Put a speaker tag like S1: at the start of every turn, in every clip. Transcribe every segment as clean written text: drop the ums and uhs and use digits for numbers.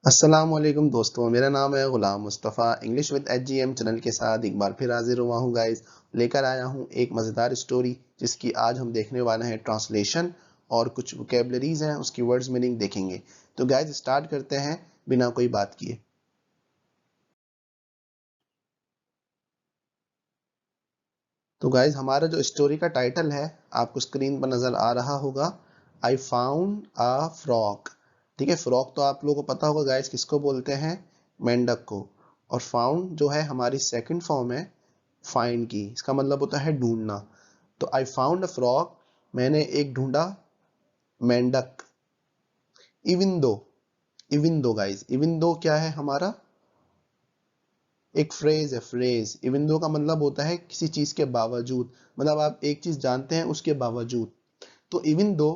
S1: अस्सलामुअलैकुम दोस्तों, मेरा नाम है गुलाम मुस्तफ़ा। इंग्लिश विद एचजीएम चैनल के साथ एक बार फिर हाजिर हुआ हूँ गाइस। लेकर आया हूँ एक मज़ेदार स्टोरी जिसकी आज हम देखने वाले हैं ट्रांसलेशन और कुछ वोकेबलरीज हैं, उसकी वर्ड्स मीनिंग देखेंगे। तो गाइस स्टार्ट करते हैं बिना कोई बात किए। तो गाइस हमारा जो स्टोरी का टाइटल है आपको स्क्रीन पर नज़र आ रहा होगा, आई फाउंड अ फ्रॉग। ठीक है, फ्रॉग तो आप लोगों को पता होगा गाइस किसको बोलते हैं, मेंढक को। और फाउंड जो है हमारी सेकंड फॉर्म है फाइंड की, इसका मतलब होता है ढूंढना। तो आई फाउंड अ फ्रॉग, मैंने एक ढूंढा मेंढक। Even though, even though guys, even though क्या है हमारा, एक फ्रेज है, फ्रेज। इवन दो का मतलब होता है किसी चीज के बावजूद, मतलब आप एक चीज जानते हैं उसके बावजूद। तो इवन दो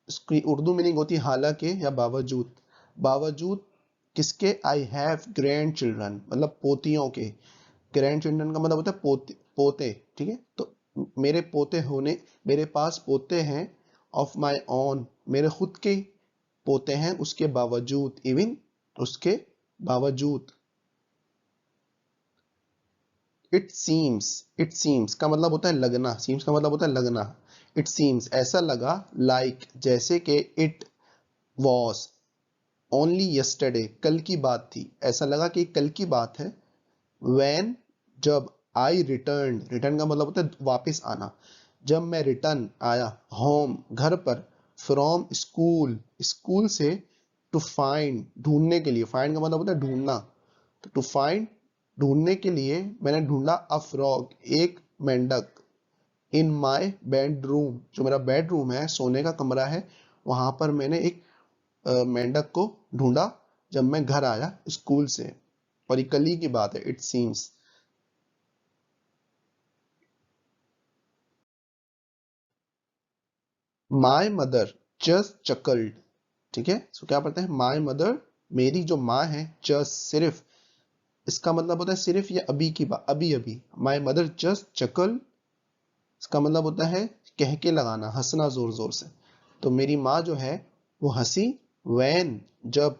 S1: इसकी उर्दू मीनिंग होती है हालांकि या बावजूद। बावजूद किसके, आई हैव ग्रैंड चिल्ड्रन, मतलब पोतियों के। ग्रैंड चिल्ड्रन का मतलब होता है पोते, पोते। ठीक है, तो मेरे पोते होने, मेरे पास पोते हैं। ऑफ माई ओन, मेरे खुद के पोते हैं, उसके बावजूद, इवन उसके बावजूद। इट सीम्स का मतलब होता है लगना, सीम्स का मतलब होता है लगना। इट सीम्स ऐसा लगा, लाइक जैसे कि, इट वॉज ओनली यस्टरडे कल की बात थी, ऐसा लगा कि कल की बात है। व्हेन जब, आई रिटर्न, रिटर्न का मतलब होता है वापस आना। जब मैं रिटर्न आया होम घर पर, फ्रॉम स्कूल स्कूल से, टू फाइंड ढूंढने के लिए, फाइंड का मतलब होता है ढूंढना। तो टू फाइंड ढूंढने के लिए मैंने ढूंढा अ फ्रॉग एक मेंढक। इन माई बेडरूम, जो मेरा बेडरूम है, सोने का कमरा है, वहां पर मैंने एक मेंढक को ढूंढा जब मैं घर आया स्कूल से। और ये कल ही की बात है, it seems. My mother just चकल्ड। ठीक है, सो क्या पढ़ते हैं, माई मदर, मेरी जो माँ है, जस्ट सिर्फ, इसका मतलब होता है सिर्फ या अभी की बात, अभी अभी। माई मदर जस्ट चकल, इसका मतलब होता है कह के लगाना, हंसना जोर जोर से। तो मेरी माँ जो है वो हंसी, वैन जब,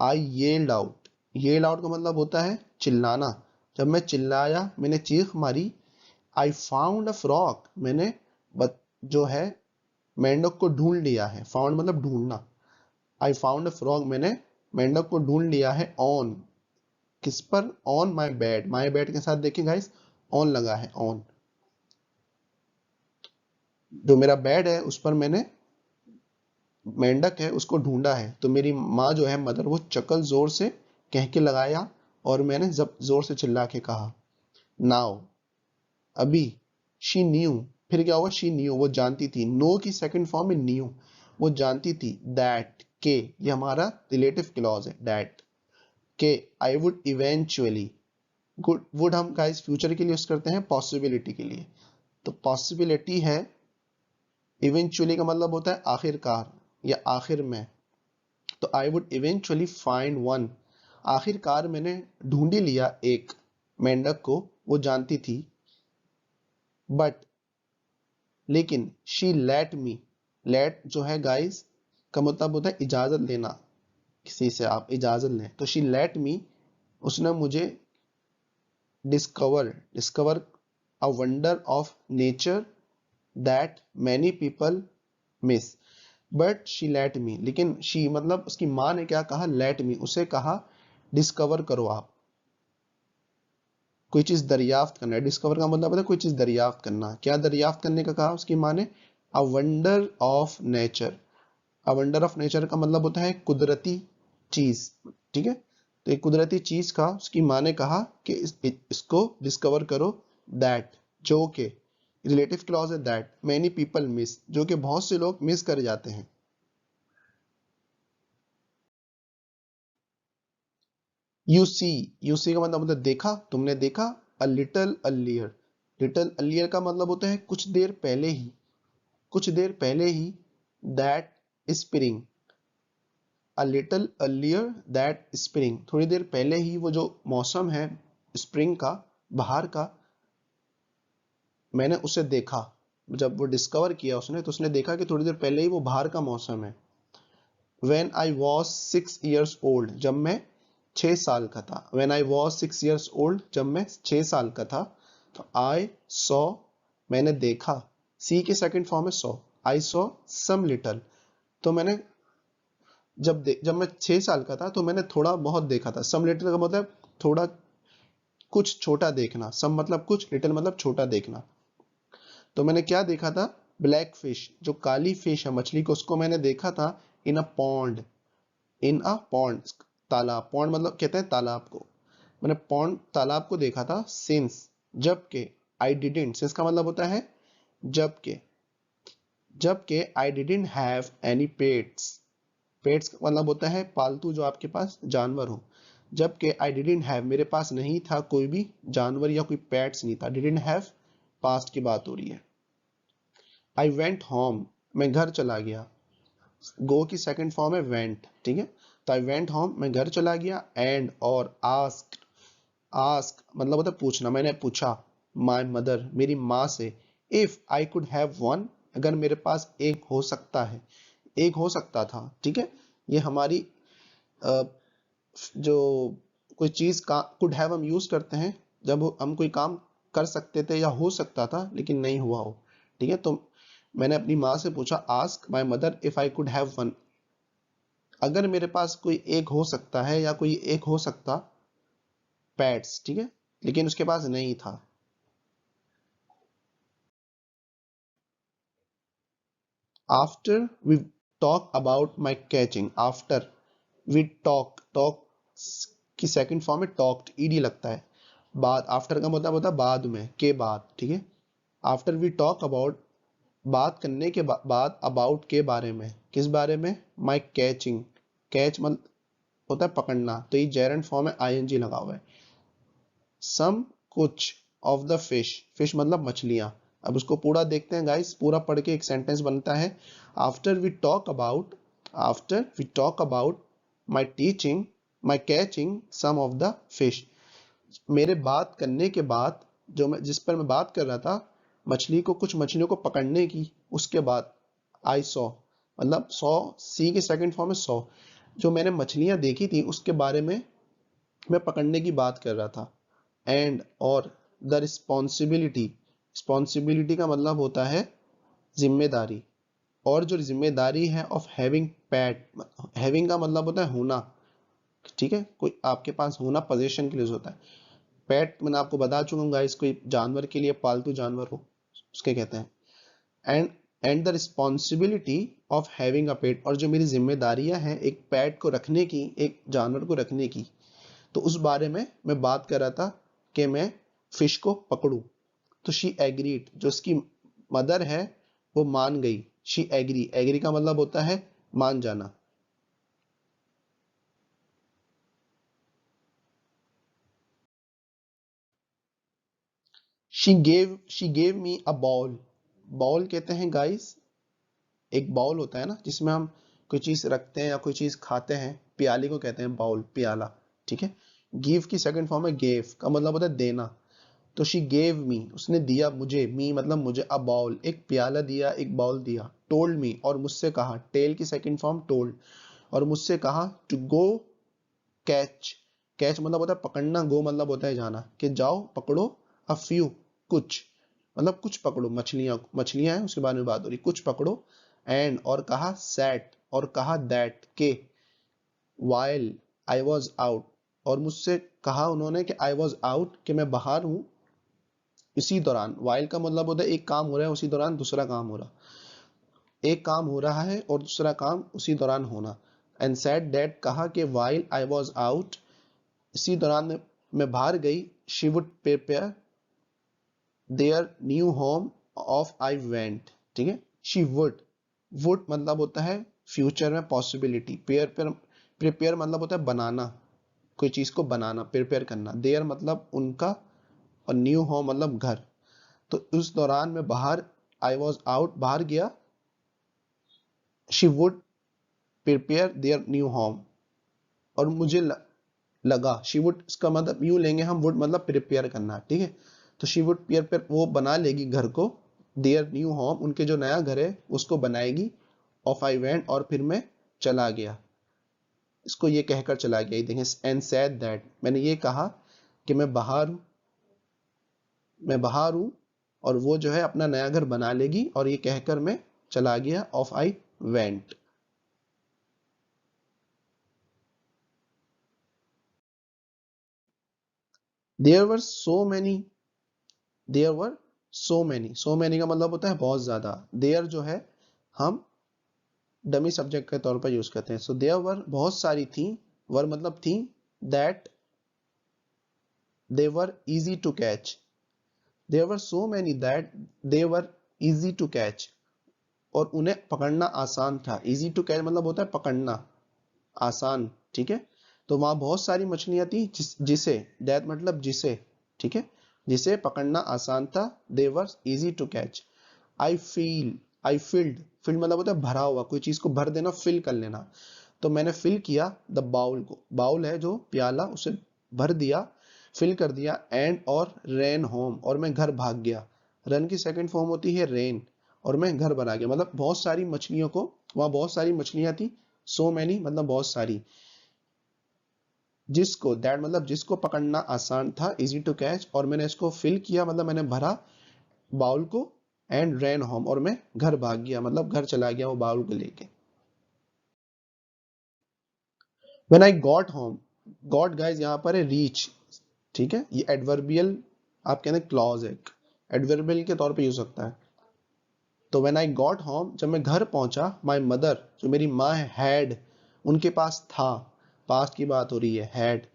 S1: आई येल्ड आउट, येल्ड आउट का मतलब होता है चिल्लाना। जब मैं चिल्लाया, मैंने चीख मारी। आई फाउंड अ फ्रॉक, मैंने जो है मेंढक को ढूंढ लिया है। फाउंड मतलब ढूंढना। आई फाउंड अ फ्रॉग, मैंने मेंढक को ढूंढ लिया है। ऑन किस पर, on my bed, my bed के साथ देखिए गाइस, ऑन लगा है, ऑन जो मेरा बेड है उस पर मैंने मेंढक है उसको ढूंढा है। तो मेरी माँ जो है मदर, वो चकल जोर से कह के लगाया और मैंने जब जोर से चिल्ला के कहा। नाउ अभी, शी न्यू, फिर क्या हुआ, शी न्यू वो जानती थी, नो की सेकंड फॉर्म में न्यू, वो जानती थी, दैट के, ये हमारा रिलेटिव क्लॉज है, दैट के, I would eventually, good would हम गाइस फ्यूचर के लिए यूज करते हैं पॉसिबिलिटी के लिए। तो पॉसिबिलिटी है, इवेंचुअली का मतलब होता है आखिरकार या आखिर में। तो I would eventually find one, आखिरकार मैंने ढूंढ ही लिया एक मेंढक को, वो जानती थी। बट लेकिन, शी लेट मी, लेट जो है गाइस का मतलब होता है इजाजत लेना, किसी से आप इजाजत लें। तो शी लेट मी, उसने मुझे discover, discover a wonder of nature that many people miss. But she let me, लेकिन शी मतलब उसकी माँ ने क्या कहा, लेट मी, उसे कहा डिस्कवर करो आप, कोई चीज दरियाफ्त करना है। डिस्कवर का मतलब है कोई चीज दरियाफ्त करना। क्या दरियाफ्त करने का कहा उसकी माँ ने, a wonder of nature. A wonder of nature का मतलब होता है कुदरती चीज। ठीक है, तो एक कुदरती चीज का उसकी माँ ने कहा कि इसको डिस्कवर करो। दैट जो के, रिलेटिव क्लॉज है दैट, मैनी पीपल मिस, जो कि बहुत से लोग मिस कर जाते हैं। यू सी, यू सी का मतलब होता है देखा, तुमने देखा। अ लिटल अर्लियर, लिटल अर्लियर का मतलब होता है कुछ देर पहले ही, कुछ देर पहले ही। That spring, a little earlier that spring, थोड़ी देर पहले ही वो जो मौसम है स्प्रिंग का, बाहर का, मैंने उसे देखा। जब वो डिस्कवर किया उसने, तो उसने देखा कि थोड़ी देर पहले ही वो बाहर का मौसम है। When I was 6 years old, जब मैं 6 साल का था। When I was 6 years old, जब मैं 6 साल का था। तो आई सॉ, मैंने देखा। सी की सेकंड फॉर्म है saw. I saw some little, तो मैंने जब मैं 6 साल का था तो मैंने थोड़ा बहुत देखा था। सम लिटिल का मतलब थोड़ा कुछ छोटा देखना। सम मतलब कुछ, लिटिल मतलब छोटा देखना। तो मैंने क्या देखा था? ब्लैक फिश, जो काली फिश है मछली को, उसको मैंने देखा था in a pond. In a pond, तालाब। पॉन्ड मतलब कहते हैं तालाब को। मैंने पॉन्ड, तालाब को देखा था। सिंस, जबकि। आई डिडेंट, सिंस का मतलब होता है जबकि। जबकि I didn't have any pets. Pets का मतलब होता है पालतू, जो आपके पास जानवर हो। जबकि आई डिडंट हैव, मेरे पास नहीं था कोई भी जानवर या कोई पेट्स नहीं था। डिडंट हैव, पास्ट की बात हो रही है। आई वेंट होम, मैं घर चला गया। गो की सेकंड फॉर्म है वेंट, ठीक है। तो आई वेंट होम, मैं घर चला गया। एंड, और आस्क्ड, आस्क मतलब होता है पूछना, मैंने पूछा माय मदर, मेरी माँ से, if I could have one, अगर मेरे पास एक हो सकता है, एक हो सकता था, ठीक है। ये हमारी जो कोई चीज का कुड हैव हम यूज करते हैं जब हम कोई काम कर सकते थे या हो सकता था लेकिन नहीं हुआ हो, ठीक है। तो मैंने अपनी माँ से पूछा, ask my mother if I could have one, अगर मेरे पास कोई एक हो सकता है या कोई एक हो सकता पेट्स, ठीक है, लेकिन उसके पास नहीं था। After we talk about my catching, after we talk, talk की सेकंड फॉर्म में टॉक्ड, ईडी लगता है। बाद, आफ्टर का मतलब होता है बाद में, के बाद, ठीक है। आफ्टर वी टॉक अबाउट, बात करने के बाद, अबाउट के बारे में, किस बारे में? माई कैचिंग। कैच मतलब होता है पकड़ना, तो ये जेरेंट फॉर्म है, आईएनजी लगा हुआ है। सम, कुछ, ऑफ द फिश, फिश मतलब मछलियां। अब उसको पूरा देखते हैं गाइस, पूरा पढ़ के एक सेंटेंस बनता है। After we talk about, after we talk about my teaching, my catching some of the fish, मेरे बात करने के बाद, जो मैं जिस पर मैं बात कर रहा था मछली को, कुछ मछलियों को पकड़ने की, उसके बाद आई सॉ, मतलब सॉ, सी की सेकंड फॉर्म है सॉ, जो मैंने मछलियां देखी थी उसके बारे में मैं पकड़ने की बात कर रहा था। एंड, और द रिस्पॉन्सिबिलिटी, रिस्पॉन्सिबिलिटी का मतलब होता है जिम्मेदारी, और जो जिम्मेदारी है ऑफ हैविंग पैट, हैविंग का मतलब होता है होना, ठीक है, कोई आपके पास होना, पोजीशन के लिए होता है। पेट मैंने आपको बता चुका हूँ गाइस, कोई जानवर के लिए, पालतू जानवर हो उसके कहते हैं। And and the responsibility of having a pet, और जो मेरी जिम्मेदारियां हैं एक पेट को रखने की, एक जानवर को रखने की, तो उस बारे में मैं बात कर रहा था कि मैं फिश को पकड़ूं। तो शी एग्रीड, जो उसकी मदर है वो मान गई। शी एग्री, एग्री का मतलब होता है मान जाना। She gave me a ball, ball कहते हैं गाइस, एक बाउल होता है ना जिसमें हम कोई चीज रखते हैं या कोई चीज खाते हैं, प्याली को कहते हैं बाउल, प्याला, ठीक है। गिव की सेकंड फॉर्म है गेव, का मतलब होता है देना। तो शी गेव मी, उसने दिया मुझे, मी मतलब मुझे, अ बाउल, एक प्याला दिया, एक बाउल दिया। टोल्ड मी, और मुझसे कहा, टेल की सेकंड फॉर्म टोल्ड, और मुझसे कहा टू गो कैच, कैच मतलब होता है पकड़ना, गो मतलब होता है जाना, कि जाओ पकड़ो, अ फ्यू, कुछ, मतलब कुछ पकड़ो, मछलियां, मछलियां हैं उसके बारे में बात हो रही, कुछ पकड़ो। एंड, और कहा सैट, और कहा दैट के, वाइल आई वॉज आउट, और मुझसे कहा उन्होंने कि आई वॉज आउट, कि मैं बाहर हूं, इसी दौरान। वाइल का मतलब होता है एक काम हो रहा है उसी दौरान दूसरा काम हो रहा, एक काम हो रहा है और दूसरा काम उसी दौरान होना। एंड सेड दैट, कहा कि वाइल आई वॉज आउट, इसी दौरान मैं बाहर गई, she would prepare their new home of I went, ठीक है। शी वुड मतलब होता है फ्यूचर में पॉसिबिलिटी, प्रिपेयर मतलब होता है बनाना, कोई चीज को बनाना, प्रिपेयर करना। देयर मतलब उनका, और न्यू होम मतलब घर। तो उस दौरान मैं बाहर, आई वॉज आउट, बाहर गया, she would prepare their new home, और मुझे लगा, शी वुड, इसका मतलब यूं लेंगे हम, वुड मतलब प्रिपेयर करना, ठीक है। तो शी वुड प्रिपेयर, वो बना लेगी घर को, देयर न्यू होम, उनके जो नया घर है उसको बनाएगी, ऑफ आई वेंट, और फिर मैं चला गया, इसको ये कहकर चला गया, देखें एंड सेड दैट, मैंने ये कहा कि मैं बाहर हूं और वो जो है अपना नया घर बना लेगी, और ये कहकर मैं चला गया, off I went. There were so many, there were so many का मतलब होता है बहुत ज्यादा, देयर जो है हम डमी सब्जेक्ट के तौर पर यूज करते हैं, सो देयर वर बहुत सारी थी, वर मतलब थी, that they were easy to catch, there were so many that they were easy to catch, और उन्हें पकड़ना आसान था, इजी टू कैच मतलब होता है पकड़ना आसान, ठीक है। तो वहां बहुत सारी मछलियां थी, जिसे, दैट मतलब जिसे, ठीक है, जिसे पकड़ना आसान था, they were easy to catch. I filled मतलब होता है भरा हुआ, कोई चीज को भर देना, फिल कर लेना, तो मैंने फिल किया द बाउल को, बाउल है जो प्याला, उसे भर दिया, फिल कर दिया, एंड और रेन होम, और मैं घर भाग गया, रन की सेकंड फॉर्म होती है रेन, और मैं घर बना गया, मतलब बहुत सारी मछलियों को, वहां बहुत सारी मछलियां थी, सो मैनी मतलब बहुत सारी, जिसको, दैट मतलब जिसको पकड़ना आसान था, इजी टू कैच, और मैंने इसको फिल किया मतलब मैंने भरा बाउल को, एंड रैन होम, और मैं घर भाग गया मतलब घर चला गया वो बाउल को लेके। When I got home, got guys यहाँ पर है रीच, ठीक है, ये एडवर्बियल आप कहते हैं क्लॉज है, एडवर्बियल के तौर पे यूज होता है। तो व्हेन आई गॉट होम, जब मैं घर पहुंचा, माय मदर जो मेरी माँ है, हैड उनके पास था, पास्ट की बात हो रही है, had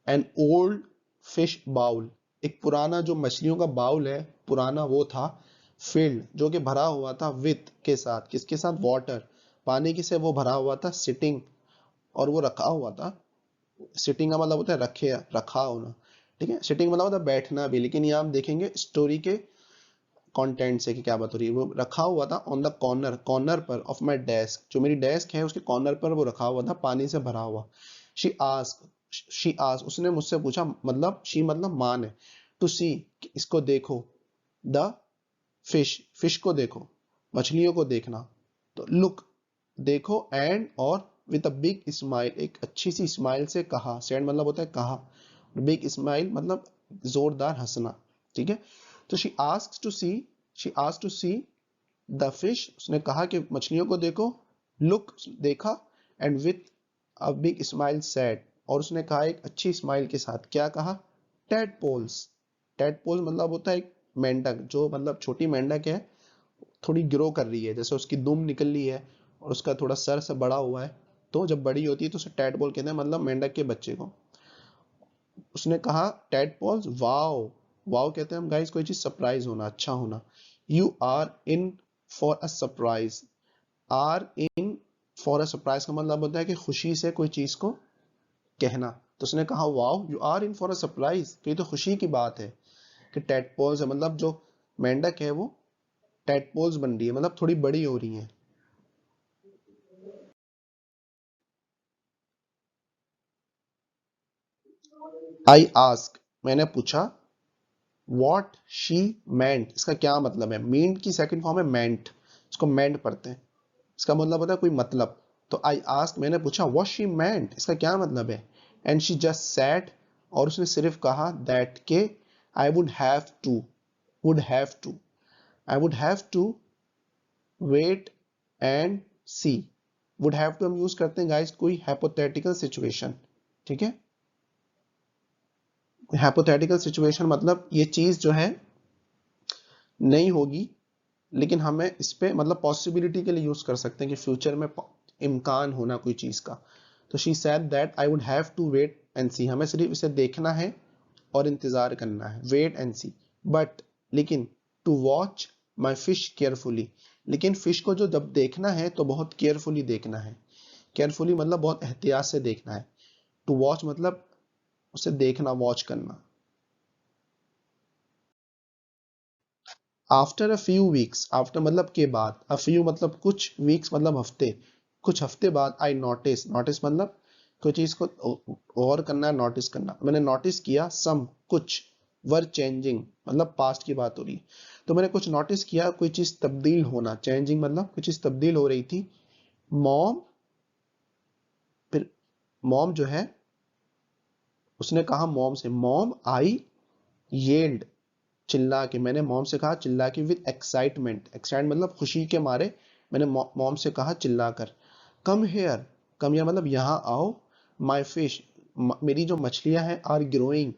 S1: an old fish bowl, एक पुराना जो मछलियों का बाउल है पुराना वो था, फिल्ड जो कि भरा हुआ था, विथ के साथ, किसके साथ, वाटर, पानी की से वो भरा हुआ था, सिटिंग, और वो रखा हुआ था, सिटिंग का मतलब होता है रखे, रखा होना, ठीक है, सिटिंग मतलब होता है बैठना भी, लेकिन यहाँ हम देखेंगे स्टोरी के कंटेंट से कि क्या बात हो रही है, वो रखा हुआ था ऑन द कॉर्नर, कॉर्नर पर ऑफ माय डेस्क, जो मेरी डेस्क है उसके कॉर्नर पर वो रखा हुआ था, पानी से भरा हुआ। शी आस्क उसने मुझसे पूछा, मतलब शी मतलब मां ने, टू सी इसको देखो, द फिश को देखो, मछलियों को देखना, तो लुक देखो, एंड और विद अ बिग स्माइल, एक अच्छी सी स्माइल से कहा, सेड मतलब होता है कहा, बिग स्माइल मतलब जोरदार हंसना, ठीक है। तो she asked to see the fish, उसने कहा कि मछलियों को देखो, लुक देखा, and with a big smile said, और उसने कहा एक अच्छी स्माइल के साथ, क्या कहा, टेडपोल्स, टेडपोल्स मतलब होता है एक मेंढक, जो मतलब छोटी मेंढक है, थोड़ी ग्रो कर रही है, जैसे उसकी दुम निकल रही है और उसका थोड़ा सर से बड़ा हुआ है, तो जब बड़ी होती है तो उसे टेडपोल कहते हैं, मतलब मेंढक के बच्चे को। उसने कहा टेडपोल्स, वाओ, वाओ कहते हैं हम गाइस कोई चीज सरप्राइज होना, अच्छा होना, you are in for a surprise, are in for a surprise का मतलब होता है कि खुशी से कोई चीज को कहना, तो उसने कहा wow you are in for a surprise, तो ये तो खुशी की बात है कि टेडपोल्स है, मतलब जो मेंढक है वो टेडपोल्स बन रही है, मतलब थोड़ी बड़ी हो रही है। आई आस्क मैंने पूछा, वॉट शी मेंट इसका क्या मतलब है, मीन की सेकंड फॉर्म है मेंट, इसको मेंट पढ़ते हैं, इसका मतलब होता है कोई मतलब, तो आई आस्क मैंने पूछा, वॉट शी मेंट इसका क्या मतलब है, एंड शी जस्ट सैड, और उसने सिर्फ कहा दैट के, I would have to, would have to, I would have to wait and see, would have to हम यूज करते हैं गाइस कोई हाइपोथेटिकल सिचुएशन, ठीक है, हाइपोथेटिकल सिचुएशन मतलब ये चीज जो है नहीं होगी, लेकिन हमें इस पे मतलब पॉसिबिलिटी के लिए यूज कर सकते हैं कि फ्यूचर में इम्कान होना कोई चीज का। तो she said that I would have to wait and see, हमें सिर्फ इसे देखना है और इंतजार करना है, वेट एंड सी, बट लेकिन to watch my fish carefully, लेकिन फिश को जो जब देखना है तो बहुत केयरफुली देखना है, केयरफुली मतलब बहुत एहतियात से देखना है, टू वॉच मतलब उसे देखना, वॉच करना। After a few weeks, after मतलब के बाद, अ फ्यू मतलब कुछ, वीक्स मतलब हफ्ते, कुछ हफ्ते बाद, आई नोटिस, नोटिस मतलब कोई चीज को गौर करना, नोटिस करना, मैंने नोटिस किया, सम कुछ, वर चेंजिंग मतलब पास्ट की बात हो रही है, तो मैंने कुछ नोटिस किया, कोई चीज तब्दील होना, चेंजिंग मतलब कोई चीज तब्दील हो रही थी, मॉम मॉम जो है, उसने कहा मॉम से, मॉम आई येल्ड, चिल्ला के, मैंने मॉम से कहा चिल्ला के, विद एक्साइटमेंट, एक्साइट मतलब खुशी के मारे, मैंने मॉम से कहा चिल्ला कर, कम हेयर, कम हेयर मतलब यहाँ आओ, माई फिश, मेरी जो मछलियां हैं, आर ग्रोइंग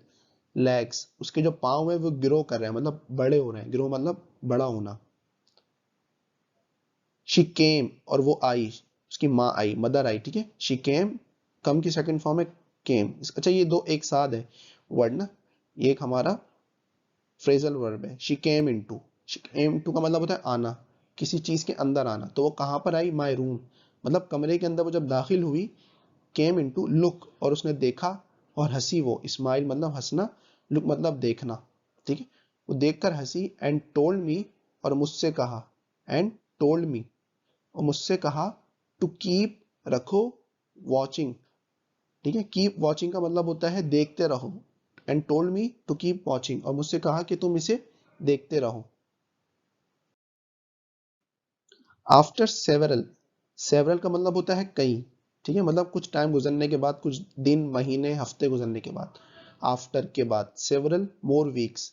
S1: लेग्स, उसके जो पाँव है वो ग्रो कर रहे हैं, मतलब बड़े हो रहे हैं, ग्रो मतलब बड़ा होना। शी केम, और वो आई, उसकी माँ आई, मदर आई, ठीक है, शी केम, कम की सेकंड फॉर्म है केम। अच्छा ये दो एक साथ है वर्ड ना, ये एक हमारा फ्रेजल वर्ब है। She came into, she came into का मतलब होता है आना, किसी चीज के अंदर आना, तो वो कहां पर आई, माई रूम, मतलब कमरे के अंदर वो जब दाखिल हुई, केम इनटू लुक, और उसने देखा, और हंसी वो, स्माइल मतलब हंसना, लुक मतलब देखना, ठीक है, वो देखकर हंसी, एंड टोल्ड मी, और मुझसे कहा, एंड टोल्ड मी, और मुझसे कहा, टू कीप, रखो, वॉचिंग, ठीक है, कीप वॉचिंग का मतलब होता है देखते रहो, and told me to keep watching, और मुझसे कहा कि तुम इसे देखते रहो। आफ्टर सेवरल, सेवरल का मतलब होता है कई, ठीक है, मतलब कुछ टाइम गुजरने के बाद, कुछ दिन महीने हफ्ते गुजरने के बाद, आफ्टर के बाद, सेवरल मोर वीक्स,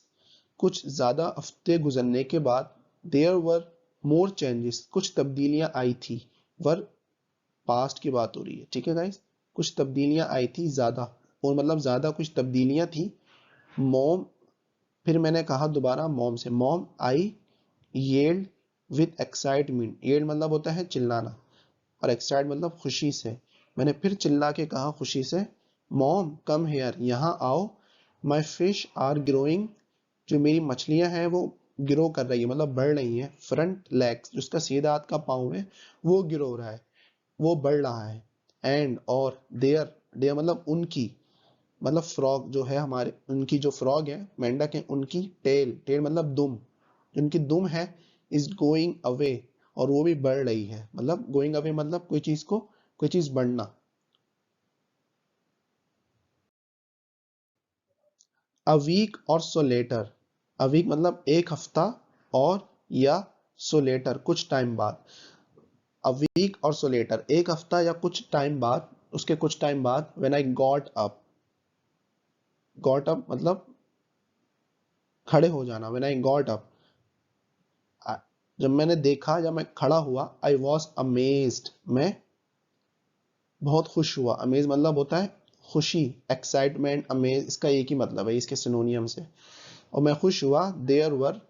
S1: कुछ ज्यादा हफ्ते गुजरने के बाद, देयर वर मोर चेंजेस, कुछ तब्दीलियां आई थी, वर पास्ट की बात हो रही है, ठीक है गाइस, कुछ तब्दीलियां आई थी ज्यादा, और मतलब ज्यादा कुछ तब्दीलियां थी। मॉम, फिर मैंने कहा दोबारा मॉम से, mom I yelled with excitement, yelled मतलब होता है चिल्लाना, और एक्साइट मतलब खुशी से, मैंने फिर चिल्ला के कहा खुशी से, मॉम कम हेयर, यहाँ आओ, माई फिश आर ग्रोइंग, जो मेरी मछलियां हैं वो ग्रो कर रही है, मतलब बढ़ रही है, फ्रंट लेग्स, जिसका सीधा हाथ का पाँव है वो ग्रो हो रहा है, वो बढ़ रहा है, एंड और देयर, देयर मतलब उनकी, मतलब फ्रॉग जो है हमारे, उनकी जो फ्रॉग है, मेंढक है, उनकी टेल, टेल मतलब दुम, उनकी दुम है, इज गोइंग अवे, और वो भी बढ़ रही है, मतलब गोइंग अवे मतलब कोई चीज को, कोई चीज बढ़ना। अ वीक और सो लेटर, अ वीक मतलब एक हफ्ता, और या सो लेटर कुछ टाइम बाद, अ वीक और सो लेटर एक हफ्ता या कुछ टाइम बाद, उसके कुछ टाइम बाद, व्हेन आई गॉट अप मतलब खड़े हो जाना, व्हेन आई गॉट अप, जब मैंने देखा, जब मैं खड़ा हुआ, आई वॉज अमेज्ड, मैं बहुत खुश हुआ, अमेज मतलब होता है खुशी, एक्साइटमेंट, अमेज इसका एक ही मतलब है, इसके सिनोनियम से, और मैं खुश हुआ, देयर वर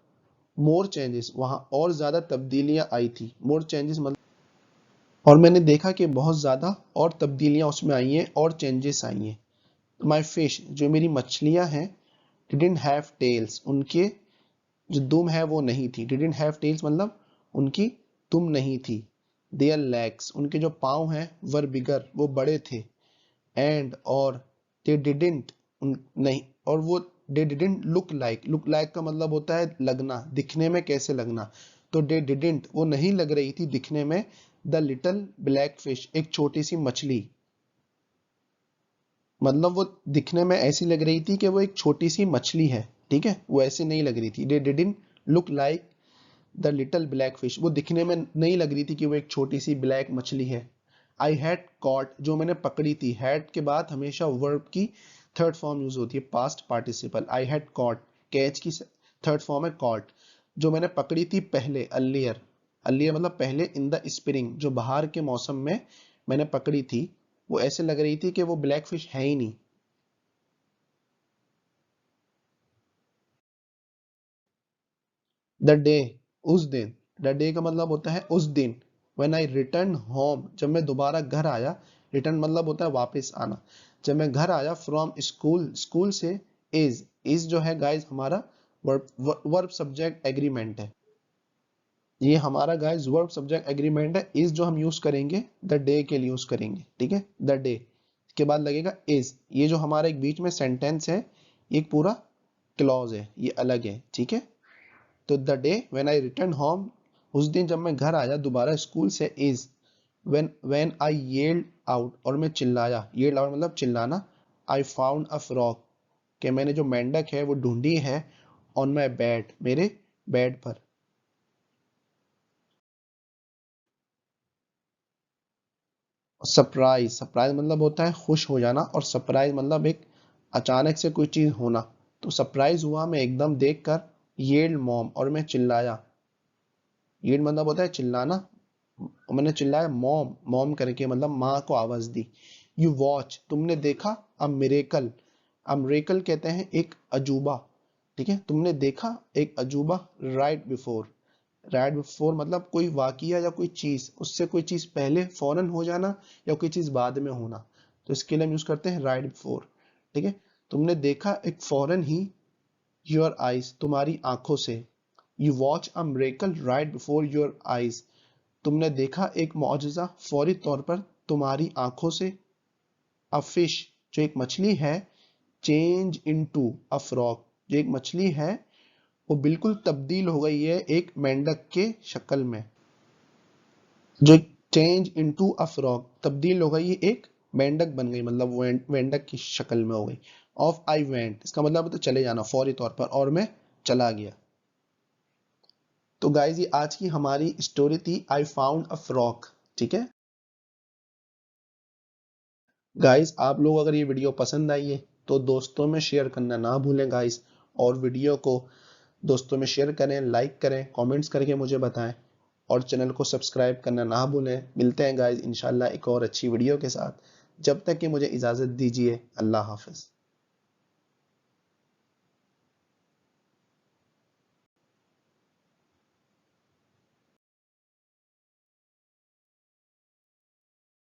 S1: मोर चेंजेस, वहां और ज्यादा तब्दीलियां आई थी, मोर चेंजेस मतलब, और मैंने देखा कि बहुत ज्यादा और तब्दीलियां उसमें आई हैं, और चेंजेस आई हैं। माई फिश, जो मेरी मछलियां हैं, डिडंट हैव टेल्स, उनके जो दुम है वो नहीं थी, डिडंट हैव टेल्स मतलब उनकी दुम नहीं थी, देयर लेग्स, उनके जो पाँव हैं, वर बिगर वो बड़े थे, एंड और दे डिडंट, नहीं, और वो they didn't look like, look like का मतलब होता है लगना, दिखने में कैसे लगना, तो दे डिडंट वो नहीं लग रही थी दिखने में, द लिटिल ब्लैक फिश एक छोटी सी मछली, मतलब वो दिखने में ऐसी लग रही थी कि वो एक छोटी सी मछली है, ठीक है, वो ऐसे नहीं लग रही थी, they didn't look like the little black fish, वो दिखने में नहीं लग रही थी कि वो एक छोटी सी ब्लैक मछली है। आई हैड कॉट, जो मैंने पकड़ी थी, हैड के बाद हमेशा वर्ब की थर्ड फॉर्म यूज होती है, past participle, I had cot, catch की थर्ड फॉर्म है कॉट, जो मैंने पकड़ी थी पहले, अलियर, अलियर मतलब पहले, इन द स्प्रिंग जो बाहर के मौसम में मैंने पकड़ी थी, वो ऐसे लग रही थी कि वो ब्लैक फिश है ही नहीं। द डे, उस दिन, द डे का मतलब होता है उस दिन, व्हेन आई रिटर्न होम, जब मैं दोबारा घर आया, रिटर्न मतलब होता है वापस आना, जब मैं घर आया फ्रॉम स्कूल, स्कूल से, इज जो है गाइस हमारा वर्ब सब्जेक्ट एग्रीमेंट है, ये हमारा गाइस वर्ब सब्जेक्ट एग्रीमेंट है, इज जो हम यूज करेंगे द डे के लिए यूज करेंगे, ठीक है, द डे के बाद लगेगा इज, ये जो हमारा एक बीच में सेंटेंस है, ये एक पूरा क्लॉज है, ये अलग है, ठीक है, तो the day when I return home, उस दिन जब मैं घर आया दोबारा स्कूल से, is when I yelled out, और मैं चिल्लाया, येल्ड आउट मतलब चिल्लाना, आई फाउंड अ फ्रॉग, कि मैंने जो मेंढक है वो ढूंढी है, ऑन माई बेड, मेरे बेड पर। सरप्राइज, सरप्राइज मतलब होता है खुश हो जाना, और सरप्राइज मतलब एक अचानक से कोई चीज होना। तो सरप्राइज हुआ मैं एकदम देखकर, येल्ड मॉम, और मैं चिल्लाया। येल्ड मतलब होता है चिल्लाना, मैंने चिल्लाया मॉम, मॉम करके मतलब माँ को आवाज दी। यू वॉच, तुमने देखा, अ मिरेकल, अ मिरेकल कहते हैं एक अजूबा, ठीक है, तुमने देखा एक अजूबा, राइट बिफोर, राइट बिफोर मतलब कोई वाकया या कोई चीज, उससे कोई चीज पहले फौरन हो जाना या कोई चीज बाद में होना, तो इसके लिए हम यूज करते हैं राइट बिफोर, ठीक है। तुमने देखा एक फौरन ही, योर आईज, तुम्हारी आंखों से, you watch a miracle right before your eyes, तुमने देखा एक मौजज़ा फौरी तौर पर तुम्हारी आंखों से। अ फिश, जो एक मछली है, चेंज इनटू अ फ्रॉग, जो एक मछली है वो बिल्कुल तब्दील हो गई है एक मेंढक के शक्ल में। जो चेंज इनटू अ फ्रॉग, तब्दील हो गई एक मेंढक बन गई, मतलब वो मेंढक की शक्ल में हो गई। ऑफ आई वेंट, इसका मतलब तो चले जाना फौरी तौर पर, और मैं चला गया। तो गाइज ये आज की हमारी स्टोरी थी, आई फाउंड अ फ्रॉक, ठीक है। गाइस आप लोग अगर ये वीडियो पसंद आई है तो दोस्तों में शेयर करना ना भूलें गाइस, और वीडियो को दोस्तों में शेयर करें, लाइक करें, कमेंट्स करके मुझे बताएं, और चैनल को सब्सक्राइब करना ना भूलें। मिलते हैं गाइस इंशाल्लाह एक और अच्छी वीडियो के साथ, जब तक कि मुझे इजाज़त दीजिए, अल्लाह हाफिज़।